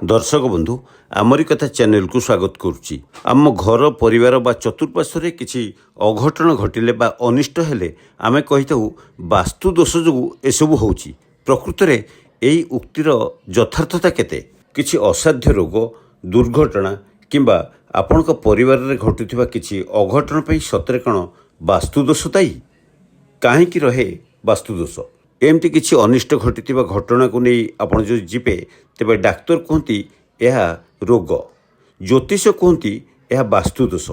दर्शक बंधु आमरी कथा चैनल को स्वागत करुच्ची। आम घर परिवार बा चतुर्पार्श्व किसी अघटन घटिले बा अनिष्ट हेले आमे कहिथाउ वास्तु दोष जो एसबू होउची। प्रकृत में यही उक्तिर यथार्थता केते? किछि असाध्य रोग दुर्घटना किंबा आपणक परिवार रे घटुथिबा किछि अघटन पई सतरे कण वास्तु दोष दायी? काहेकि रहे वास्तु दोष? एमती किसी अनिष्ट घटी घटना को नहीं आप जो जीवे तेरे डाक्तर कहती यह रोग, ज्योतिष कहती यह वास्तुदोष,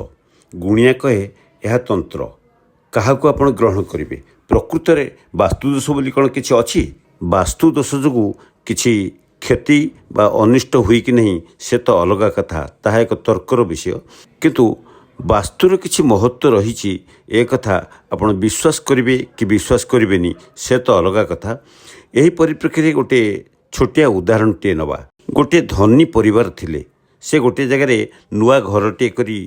गुणिया कहे यह तंत्र। क्या आप ग्रहण करेंगे? प्रकृत में वास्तुदोष बोली कौन किसी अच्छी? वास्तुदोष जो किसी क्षति बा अनिष्ट हुई कि नहीं से तो अलग कथा, ताहा एक तर्कर विषय। किंतु वास्तुर किसी महत्व रही ए कथा आपण विश्वास करेंगे कि विश्वास करेंगे से तो अलग कथा। यही परिप्रेक्षी गोटे छोटिया उदाहरण टे नवा। गोटे धनी परिवार थिले, से गोटे जगार नुआ घरटे करी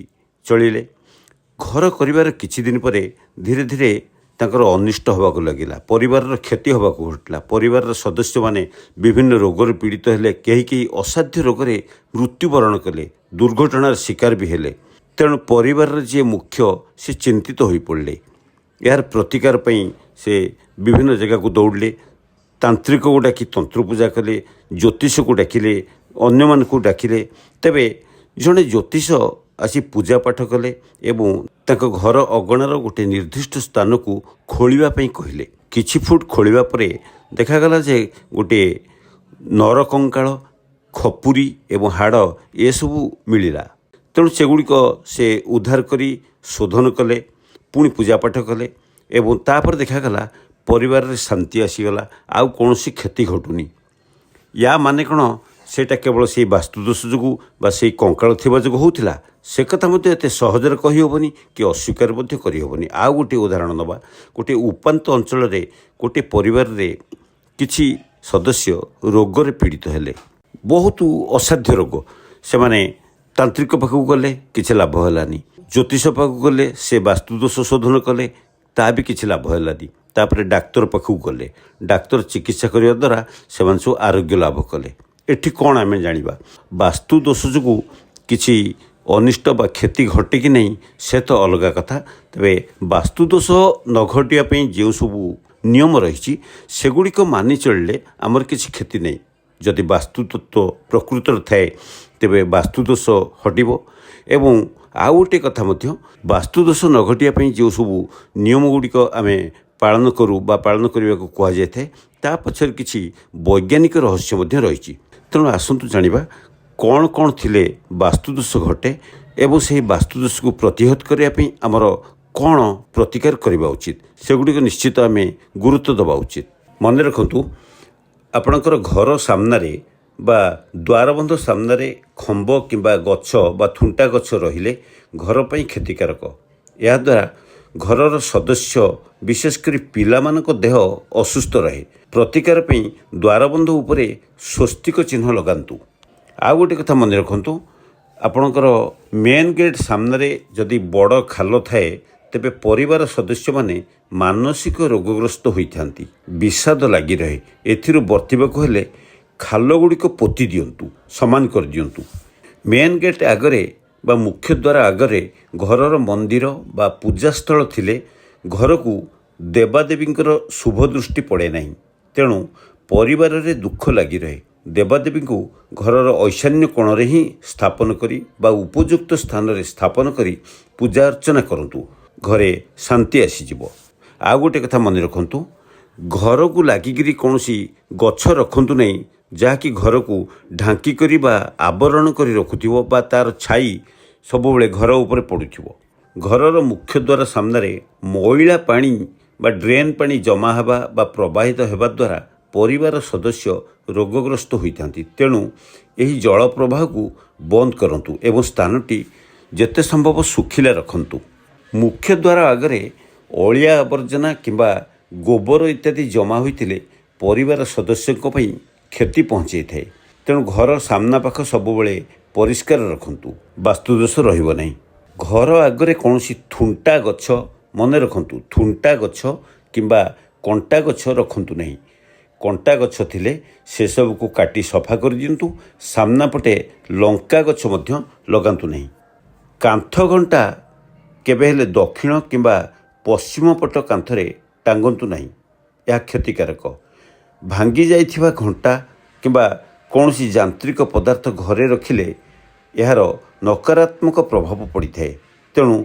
चलिले। घर करिवार किछि दिन पर धीरे धीरे तांकर अनिष्ट होबाक लगिला, परिवार क्षति होबाक घटिला। परिवार सदस्य माने विभिन्न रोगर पीड़ित हेले, कहीं असाध्य रोगरे मृत्युवरण कले, दुर्घटनार शिकार भी हेले। तेणु परिवार जी मुख्य से चिंतित हो पड़े। यार प्रतिकार पई से विभिन्न जगह को दौड़ले, तांत्रिक को डाकी तंत्र पूजा कले, ज्योतिष को डाकिले, अन्य मान को डाकिले। तेबे जड़े ज्योतिष आसी पूजा पाठ कले एवं तांको घर अगणार गोटे निर्दिष्ट स्थान को खोलिबा पई कहिले। किछि फुट खोलिबा परे देखागला जे गोटे नरकंकाल, खपुरी एवं हाड़ ए सबू मिलिला। तेणु सेगुड़िक से उद्धार करी शोधन कले, पुणी पूजापाठ कले एवं तापर देखागला परिवार रे शांति आसीगला, आउ कौनसी क्षति घटुनी। या माने कौन सेटा केवल से वास्तुदोष जो बा से कंकाल थिबा जो होउथिला से कथा मते एते सहजरे कहि होबनी कि अस्वीकार मते करि होबनी। आउ गोटे उदाहरण नबा। गोटे उपांत अंचल रे गोटे परिवार रे किछि सदस्य रोग रे पीड़ित हेले, बहुत असाध्य रोग। से माने तांत्रिक पाखक गले, किसी लाभ हैलानी। ज्योतिष पाखक गले, से वास्तुदोष शोधन कले, ता भी किसी लाभ हैलानी। तापर डाक्तर पाखक गले, डाक्तर चिकित्सा करने द्वारा से सब आरोग्य लाभ कले। एठी कौन आम जाना? वास्तुदोष जो किसी अनिष्ट बा क्षति घटे कि नहीं से तो अलग कथा। तेरे वास्तुदोष न घटिया जो सब नियम रही सेगुड़िक मानि चलिले आमर किसी क्षति नहीं। जदि वास्तुतत्व प्रकृतर थाए तेबे वास्तुदोष हटिबो। एवं आउ गोटे कथा मध्य, वास्तुदोष न घटिया जो सब नियम गुड़िक आमे पालन करूँ बा पालन करने को कह जाए ता पछर किछि वैज्ञानिक रहस्य मध्य रही। तेणु आसतु जानिबा कौन कौन थिले वास्तुदोष घटे एवं से वास्तुदोष को प्रतिहत करने आमर कौन प्रतिकार करने उचित, सेगुड़िक निश्चित आम गुरुत्व दबा उचित। मन रखु आपणकर घर सामने बा द्वारबंध सामने खंब किंबा गछ बा थुंटा गछ रहिले घर पर क्षतिकारक। या द्वारा घरर सदस्य विशेषकर पिलामानक देह असुस्थ रहे। प्रतिकार पई द्वारबंध उपरे स्वस्तिक चिन्ह लगांतु। आ गोटे कथा मन रखु, आपणकर मेन गेट सामने जदि बड़ खाल थाए तेबे परिवार सदस्य माने मानसिक रोगग्रस्त होइथांती, विषाद लगी रहे। एथिरु बर्तिबाकु हेले खाल गुड़िक पोती दियंतु, समान कर दियंतु। मेन गेट आगरे बा मुख्य द्वार आगरे घरर मंदिर बा पूजास्थल थिले घर को देवादेवींकर शुभ दृष्टि पड़े नहीं। तेणु परिवार रे दुख लगी रहे। देवादेवी को घरर ऐशान्य कोण रे ही स्थापन करी बा उपयुक्त स्थान रे स्थापन करी पूजा अर्चना करंतु, घरे शांति आसीजिवो। आ गोटे कथा मन रखंतु, घर को लागिकी कौनसी गछ रखंतु नहीं जहाँकि घर को ढांकी करी बा आवरण करी रखुथिबो बा तार छाई सबुबले घर ऊपर पड़ुथिबो। घरर मुख्य द्वार सामने मैला पानी बा ड्रेन पानी जमा हेबा बा प्रवाहित हेबा द्वारा परिवार सदस्य रोगग्रस्त होइथांती। तेणु एही जल प्रवाह को बंद करंतु एवं स्थानटी जेते संभव सुखिला रखंतु। मुख्य द्वार आगरे अलिया आवर्जना किंबा गोबर इत्यादि जमा होइतिले परिवार सदस्यों पई क्षति पहुँचे थाए। तेणु घर सामना पाख सबुबले परिष्कार रखंतु, वास्तुदोष रहिबो नहीं। घर आगरे कौनसी थुंटा गछ, मन रखंतु थुंटा गछ किंबा कंटा गछ रखंतु नहीं। କଣ୍ଟା ଗଛ ଥିଲେ ସେସବୁକୁ କାଟି ସଫା କରିଦିଅନ୍ତୁ। ସାମ୍ନା ପଟେ ଲଙ୍କା ଗଛ ମଧ୍ୟ ଲଗାନ୍ତୁ ନାହିଁ। କାନ୍ଥ ଘଣ୍ଟା କେବେ ହେଲେ ଦକ୍ଷିଣ କିମ୍ବା ପଶ୍ଚିମ ପଟ କାନ୍ଥରେ ଟାଙ୍ଗନ୍ତୁ ନାହିଁ, ଏହା କ୍ଷତିକାରକ। ଭାଙ୍ଗି ଯାଇଥିବା ଘଣ୍ଟା କିମ୍ବା କୌଣସି ଯାନ୍ତ୍ରିକ ପଦାର୍ଥ ଘରେ ରଖିଲେ ଏହାର ନକାରାତ୍ମକ ପ୍ରଭାବ ପଡ଼ିଥାଏ। ତେଣୁ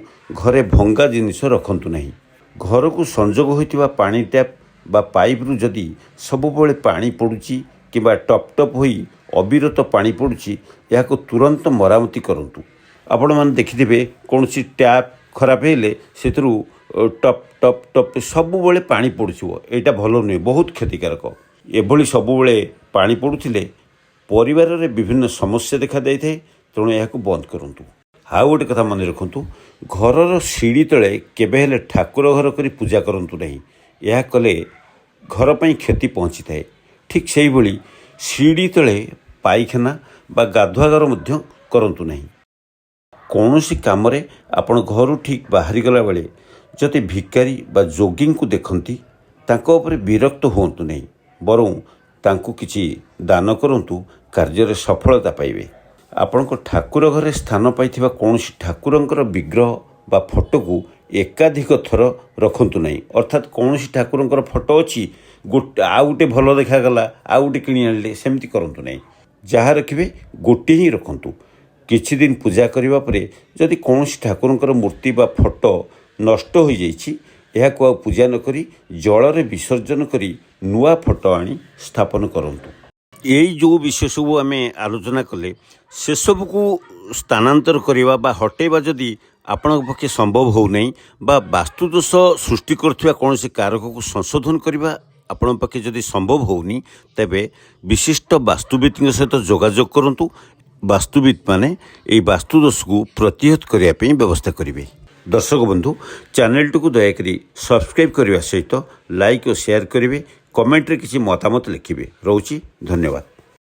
ଘରେ ଭଙ୍ଗା ଜିନିଷ ରଖନ୍ତୁ ନାହିଁ। ଘରକୁ ସଂଯୋଗ ହୋଇଥିବା ପାଣି ଟ୍ୟାପ୍ ବା ପାଇପ୍ରୁ ଯଦି ସବୁବେଳେ ପାଣି ପଡ଼ୁଛି କିମ୍ବା ଟପ୍ ଟପ୍ ହୋଇ ଅବିରତ ପାଣି ପଡ଼ୁଛି, ଏହାକୁ ତୁରନ୍ତ ମରାମତି କରନ୍ତୁ। ଆପଣମାନେ ଦେଖିଥିବେ କୌଣସି ଟ୍ୟାପ୍ ଖରାପ ହେଲେ ସେଥିରୁ ଟପ୍ ଟପ୍ ଟପ୍ ସବୁବେଳେ ପାଣି ପଡ଼ୁଥିବ। ଏଇଟା ଭଲ ନୁହେଁ, ବହୁତ କ୍ଷତିକାରକ। ଏଭଳି ସବୁବେଳେ ପାଣି ପଡ଼ୁଥିଲେ ପରିବାରରେ ବିଭିନ୍ନ ସମସ୍ୟା ଦେଖାଯାଇଥାଏ। ତେଣୁ ଏହାକୁ ବନ୍ଦ କରନ୍ତୁ। ଆଉ ଗୋଟେ କଥା ମନେ ରଖନ୍ତୁ, ଘରର ସିଡ଼ି ତଳେ କେବେ ହେଲେ ଠାକୁର ଘର କରି ପୂଜା କରନ୍ତୁ ନାହିଁ। ଏହା କଲେ ଘର ପାଇଁ କ୍ଷତି ପହଞ୍ଚିଥାଏ। ଠିକ୍ ସେହିଭଳି ସିଡ଼ି ତଳେ ପାଇଖାନା ବା ଗାଧୁଆଘର ମଧ୍ୟ କରନ୍ତୁ ନାହିଁ। କୌଣସି କାମରେ ଆପଣ ଘରୁ ଠିକ୍ ବାହାରିଗଲା ବେଳେ ଯଦି ଭିକାରୀ ବା ଯୋଗୀଙ୍କୁ ଦେଖନ୍ତି, ତାଙ୍କ ଉପରେ ବିରକ୍ତ ହୁଅନ୍ତୁ ନାହିଁ, ବରଂ ତାଙ୍କୁ କିଛି ଦାନ କରନ୍ତୁ, କାର୍ଯ୍ୟରେ ସଫଳତା ପାଇବେ। ଆପଣଙ୍କ ଠାକୁର ଘରେ ସ୍ଥାନ ପାଇଥିବା କୌଣସି ଠାକୁରଙ୍କର ବିଗ୍ରହ ବା ଫଟୋକୁ ଏକାଧିକ ଥର ରଖନ୍ତୁ ନାହିଁ। ଅର୍ଥାତ୍ କୌଣସି ଠାକୁରଙ୍କର ଫଟୋ ଅଛି, ଆଉ ଗୋଟେ ଭଲ ଦେଖାଗଲା ଆଉ ଗୋଟେ କିଣି ଆଣିଲେ, ସେମିତି କରନ୍ତୁ ନାହିଁ। ଯାହା ରଖିବେ ଗୋଟିଏ ହିଁ ରଖନ୍ତୁ। କିଛି ଦିନ ପୂଜା କରିବା ପରେ ଯଦି କୌଣସି ଠାକୁରଙ୍କର ମୂର୍ତ୍ତି ବା ଫଟୋ ନଷ୍ଟ ହୋଇଯାଇଛି, ଏହାକୁ ଆଉ ପୂଜା ନ କରି ଜଳରେ ବିସର୍ଜନ କରି ନୂଆ ଫଟୋ ଆଣି ସ୍ଥାପନ କରନ୍ତୁ। ଏଇ ଯେଉଁ ବିଷୟ ସବୁ ଆମେ ଆଲୋଚନା କଲେ, ସେସବୁକୁ ସ୍ଥାନାନ୍ତର କରିବା ବା ହଟେଇବା ଯଦି ଆପଣଙ୍କ ପକ୍ଷେ ସମ୍ଭବ ହେଉନାହିଁ ବା ବାସ୍ତୁଦୋଷ ସୃଷ୍ଟି କରୁଥିବା କୌଣସି କାରକକୁ ସଂଶୋଧନ କରିବା ଆପଣଙ୍କ ପାଖେ ଯଦି ସମ୍ଭବ ହେଉନି, ତେବେ ବିଶିଷ୍ଟ ବାସ୍ତୁବିତ୍ଙ୍କ ସହିତ ଯୋଗାଯୋଗ କରନ୍ତୁ। ବାସ୍ତୁବିତ୍ମାନେ ଏହି ବାସ୍ତୁଦୋଷକୁ ପ୍ରତିହତ କରିବା ପାଇଁ ବ୍ୟବସ୍ଥା କରିବେ। ଦର୍ଶକ ବନ୍ଧୁ, ଚ୍ୟାନେଲଟିକୁ ଦୟାକରି ସବସ୍କ୍ରାଇବ୍ କରିବା ସହିତ ଲାଇକ୍ ଓ ସେୟାର କରିବେ। କମେଣ୍ଟରେ କିଛି ମତାମତ ଲେଖିବେ। ରହୁଛି, ଧନ୍ୟବାଦ।